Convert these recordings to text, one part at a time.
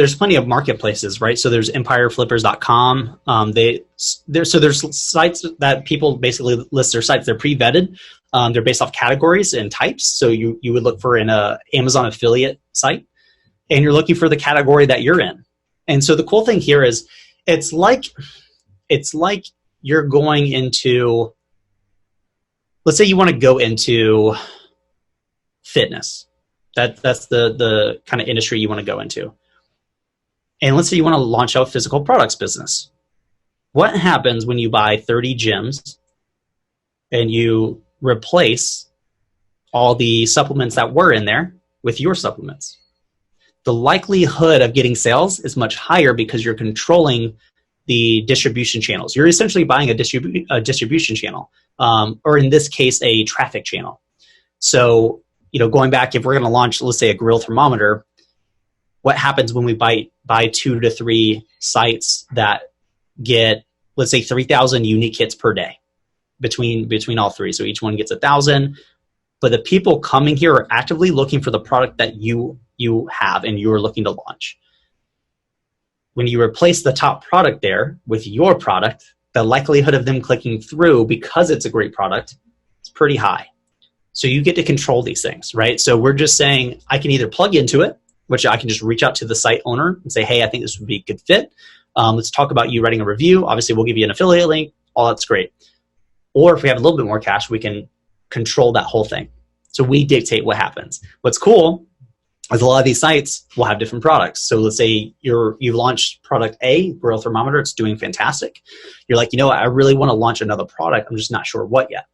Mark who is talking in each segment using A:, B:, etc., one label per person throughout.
A: there's plenty of marketplaces, right? So there's empireflippers.com. There's sites that people basically list their sites. They're pre-vetted. They're based off categories and types. So you would look for an Amazon affiliate site, and you're looking for the category that you're in. And so the cool thing here is it's like you're going into, let's say you want to go into fitness. That's the kind of industry you want to go into. And let's say you want to launch a physical products business. What happens when you buy 30 gyms and you replace all the supplements that were in there with your supplements? The likelihood of getting sales is much higher because you're controlling the distribution channels. You're essentially buying a distribution channel, or in this case, a traffic channel. So, going back, if we're going to launch, let's say, a grill thermometer, what happens when we buy 2 to 3 sites that get, let's say, 3,000 unique hits per day between all three? So each one gets 1,000. But the people coming here are actively looking for the product that you have and you're looking to launch. When you replace the top product there with your product, the likelihood of them clicking through because it's a great product is pretty high. So you get to control these things, right? So we're just saying I can either plug into it, which I can just reach out to the site owner and say, hey, I think this would be a good fit. Let's talk about you writing a review. Obviously, we'll give you an affiliate link. All that's great. Or if we have a little bit more cash, we can control that whole thing. So we dictate what happens. What's cool is a lot of these sites will have different products. So let's say you've launched product A, grill thermometer. It's doing fantastic. You're like, I really want to launch another product. I'm just not sure what yet.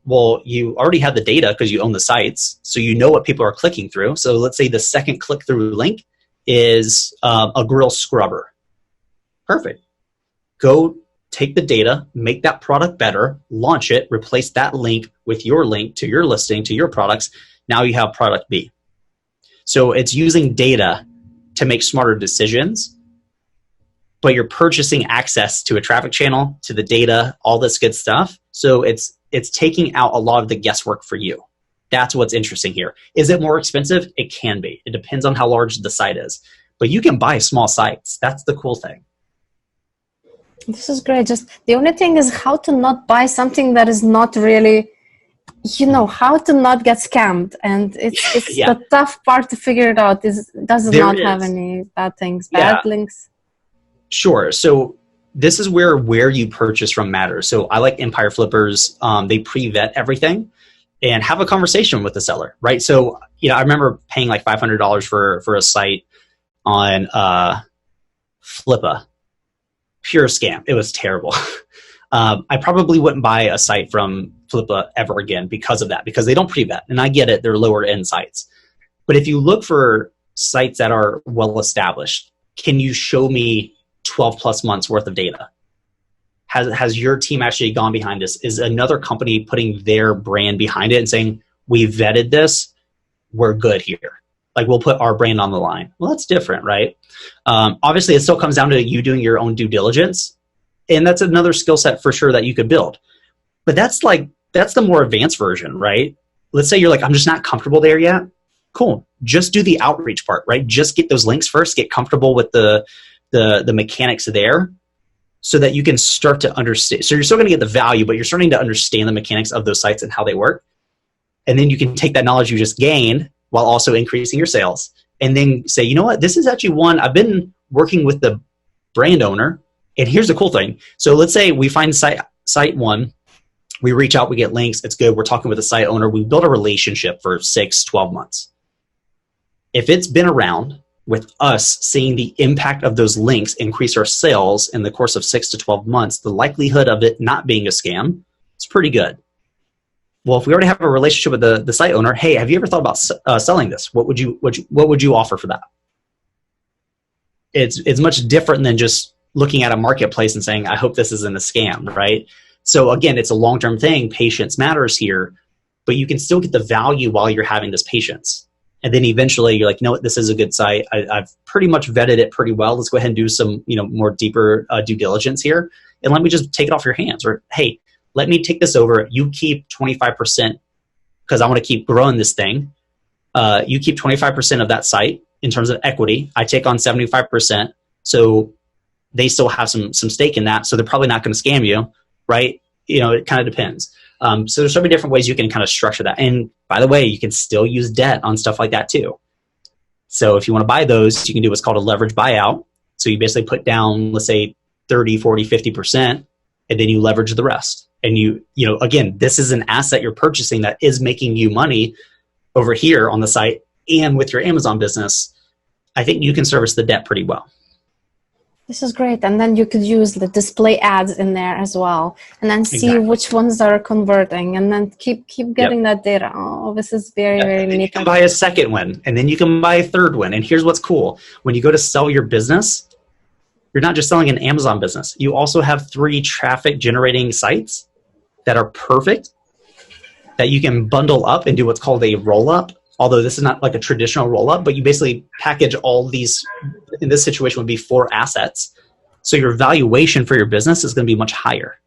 A: Well, you already have the data because you own the sites, so you know what people are clicking through. So let's say the second click-through link is a grill scrubber. Perfect. Go take the data, make that product better, launch it, replace that link with your link to your listing, to your products. Now you have product B. So it's using data to make smarter decisions, but you're purchasing access to a traffic channel, to the data, all this good stuff. So it's taking out a lot of the guesswork for you. That's what's interesting here. Is it more expensive? It can be. It depends on how large the site is. But you can buy small sites. That's the cool thing.
B: This is great. Just the only thing is how to not buy something that is not really, how to not get scammed. And it's
A: Yeah.
B: the tough part to figure it out. Does it not have any bad things, bad links?
A: Sure. So this is where you purchase from matters. So I like Empire Flippers. They pre-vet everything and have a conversation with the seller, right? So, I remember paying like $500 for a site on Flippa. Pure scam. It was terrible. I probably wouldn't buy a site from Flippa ever again because of that, because they don't pre-vet. And I get it. They're lower end sites. But if you look for sites that are well established, can you show me 12 plus months worth of data? Has your team actually gone behind this? Is another company putting their brand behind it and saying, we vetted this, we're good here? Like, we'll put our brand on the line. Well, that's different, right? Obviously, it still comes down to you doing your own due diligence. And that's another skill set for sure that you could build. But that's the more advanced version, right? Let's say you're like, I'm just not comfortable there yet. Cool. Just do the outreach part, right? Just get those links first, get comfortable with the mechanics there so that you can start to understand. So you're still going to get the value, but you're starting to understand the mechanics of those sites and how they work. And then you can take that knowledge you just gained while also increasing your sales. And then say, you know what, this is actually one, I've been working with the brand owner. And here's the cool thing. So let's say we find site one, we reach out, we get links, it's good. We're talking with the site owner. We build a relationship for 6, 12 months. If it's been around, with us seeing the impact of those links increase our sales in the course of 6 to 12 months, the likelihood of it not being a scam is pretty good. Well, if we already have a relationship with the site owner, hey, have you ever thought about selling this? What would you offer for that? It's much different than just looking at a marketplace and saying, I hope this isn't a scam, right? So again, it's a long-term thing. Patience matters here, but you can still get the value while you're having this patience. And then eventually you're like, you know what, this is a good site. I've pretty much vetted it pretty well. Let's go ahead and do some, more deeper due diligence here. And let me just take it off your hands. Or, hey, let me take this over. You keep 25% because I want to keep growing this thing. You keep 25% of that site in terms of equity. I take on 75%. So they still have some stake in that. So they're probably not going to scam you, right? It kind of depends. So there's so many different ways you can kind of structure that. And by the way, you can still use debt on stuff like that too. So if you want to buy those, you can do what's called a leverage buyout. So you basically put down, let's say 30, 40, 50%, and then you leverage the rest. And again, this is an asset you're purchasing that is making you money over here on the site and with your Amazon business. I think you can service the debt pretty well.
B: This is great. And then you could use the display ads in there as well, and then see which ones are converting, and then keep getting that data. Oh, this is very, very neat.
A: You can buy a second one, and then you can buy a third one. And here's what's cool. When you go to sell your business, you're not just selling an Amazon business. You also have 3 traffic generating sites that are perfect, that you can bundle up and do what's called a roll up. Although this is not like a traditional roll-up, but you basically package all these, in this situation would be 4 assets. So your valuation for your business is going to be much higher.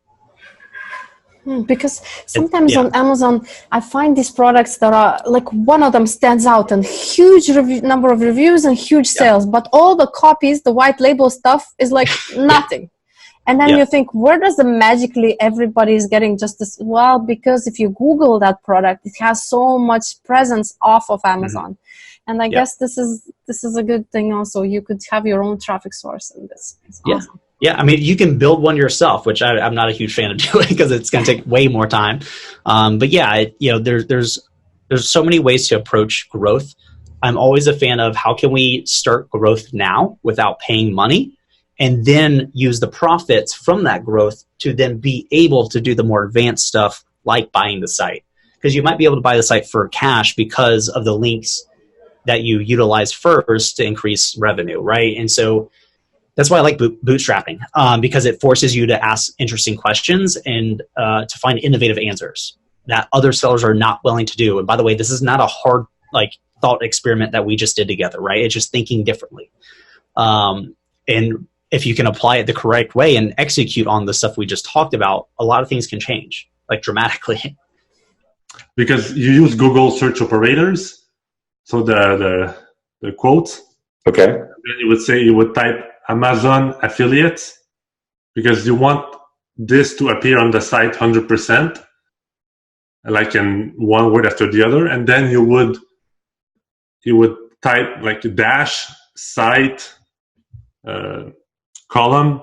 B: Because sometimes on Amazon, I find these products that are like, one of them stands out and huge number of reviews and huge sales, but all the copies, the white label stuff is like nothing. And then you think, where does the magically everybody is getting just this? Well, because if you Google that product, it has so much presence off of Amazon. And I guess this is a good thing also. You could have your own traffic source in this. It's awesome.
A: Yeah, I mean, you can build one yourself, which I'm not a huge fan of doing because it's going to take way more time. But there's so many ways to approach growth. I'm always a fan of how can we start growth now without paying money, and then use the profits from that growth to then be able to do the more advanced stuff like buying the site. Because you might be able to buy the site for cash because of the links that you utilize first to increase revenue, right? And so that's why I like bootstrapping, because it forces you to ask interesting questions and to find innovative answers that other sellers are not willing to do. And by the way, this is not a hard thought experiment that we just did together, right? It's just thinking differently. And if you can apply it the correct way and execute on the stuff we just talked about, a lot of things can change, dramatically.
C: Because you use Google search operators, so the quotes. Okay. Then you would type Amazon affiliates, because you want this to appear on the site 100%, like in one word after the other, and then you would type dash site column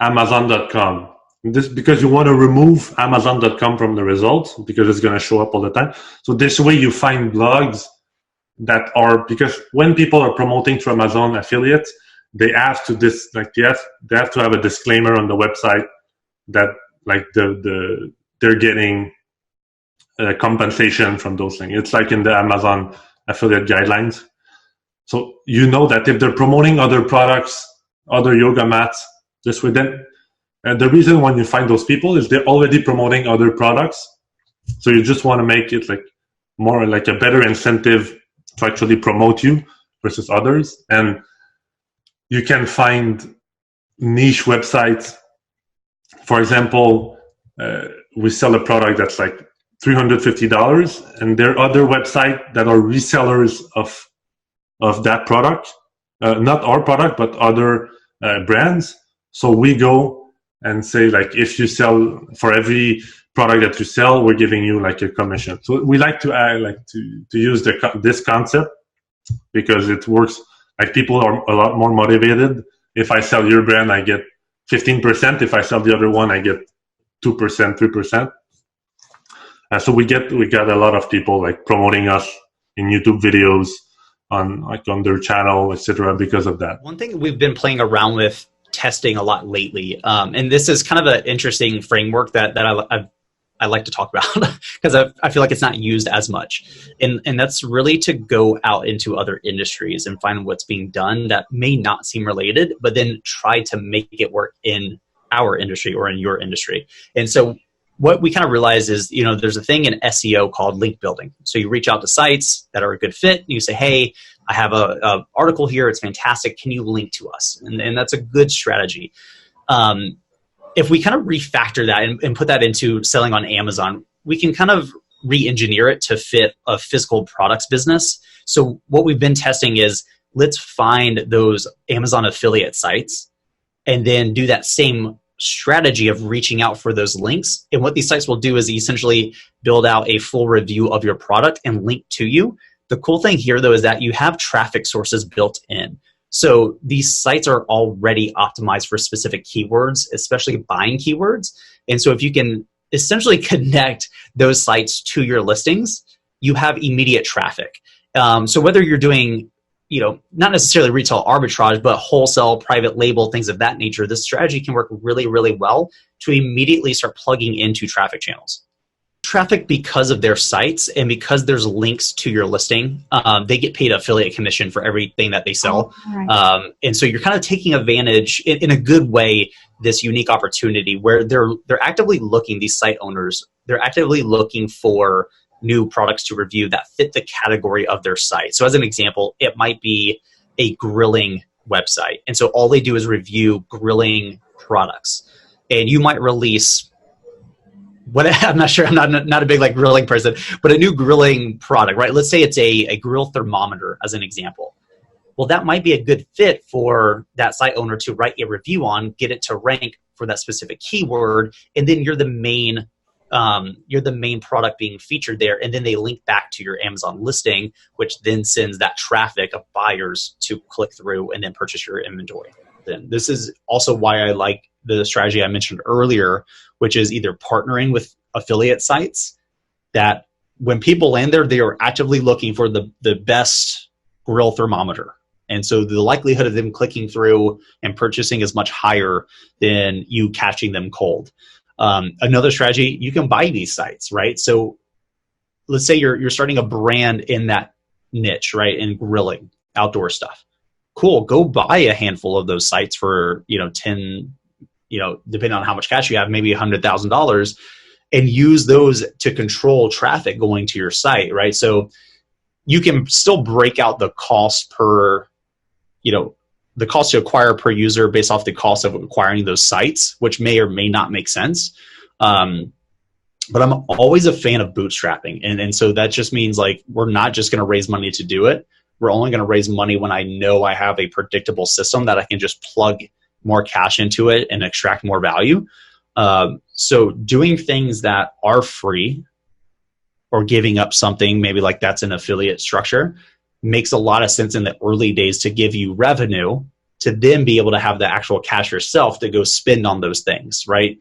C: Amazon.com. This because you want to remove Amazon.com from the results, because it's going to show up all the time. So this way you find blogs that are, because when people are promoting through Amazon affiliates, they have to they have to have a disclaimer on the website that they're getting compensation from those things. It's like in the Amazon affiliate guidelines. So you know that if they're promoting other products, other yoga mats, this way, then the reason when you find those people is they're already promoting other products. So you just want to make it more like a better incentive to actually promote you versus others. And you can find niche websites. For example, we sell a product that's like $350, and there are other websites that are resellers of that product, not our product, but other brands. So we go and say, if you sell, for every product that you sell, we're giving you a commission. So we like to to use this concept, because it works. People are a lot more motivated. If I sell your brand, I get 15%. If I sell the other one, I get 2%, 3%. So we got a lot of people promoting us in YouTube videos, on their channel, etc. because of that.
A: One thing we've been playing around with, testing a lot lately, and this is kind of an interesting framework that I like to talk about because I feel like it's not used as much, and that's really to go out into other industries and find what's being done that may not seem related, but then try to make it work in our industry or in your industry. And so what we kind of realize is, there's a thing in SEO called link building. So you reach out to sites that are a good fit, and you say, hey, I have a article here. It's fantastic. Can you link to us? And that's a good strategy. If we kind of refactor that and put that into selling on Amazon, we can kind of re-engineer it to fit a physical products business. So what we've been testing is let's find those Amazon affiliate sites and then do that same strategy of reaching out for those links. And what these sites will do is essentially build out a full review of your product and link to you. The cool thing here, though, is that you have traffic sources built in. So these sites are already optimized for specific keywords, especially buying keywords. And so if you can essentially connect those sites to your listings, you have immediate traffic. So whether you're doing, not necessarily retail arbitrage, but wholesale, private label, things of that nature, this strategy can work really, really well to immediately start plugging into traffic channels. Traffic, because of their sites and because there's links to your listing, they get paid affiliate commission for everything that they sell.
B: Oh, right.
A: And so you're kind of taking advantage in a good way, this unique opportunity where they're actively looking, these site owners, they're actively looking for new products to review that fit the category of their site. So as an example, it might be a grilling website. And so all they do is review grilling products. And you might release I'm not sure, I'm not a big grilling person, but a new grilling product, right? Let's say it's a grill thermometer as an example. Well, that might be a good fit for that site owner to write a review on, get it to rank for that specific keyword, and then you're the main product being featured there, and then they link back to your Amazon listing, which then sends that traffic of buyers to click through and then purchase your inventory. Then this is also why I like the strategy I mentioned earlier, which is either partnering with affiliate sites that when people land there, they are actively looking for the best grill thermometer. And so the likelihood of them clicking through and purchasing is much higher than you catching them cold. Another strategy, you can buy these sites, right? So let's say you're starting a brand in that niche, right? In grilling, outdoor stuff. Cool. Go buy a handful of those sites for, 10, depending on how much cash you have, maybe $100,000, and use those to control traffic going to your site, right? So you can still break out the cost per, the cost to acquire per user based off the cost of acquiring those sites, which may or may not make sense. But I'm always a fan of bootstrapping. And so that just means we're not just going to raise money to do it. We're only going to raise money when I know I have a predictable system that I can just plug more cash into it and extract more value. So doing things that are free or giving up something, maybe that's an affiliate structure, makes a lot of sense in the early days to give you revenue to then be able to have the actual cash yourself to go spend on those things, right?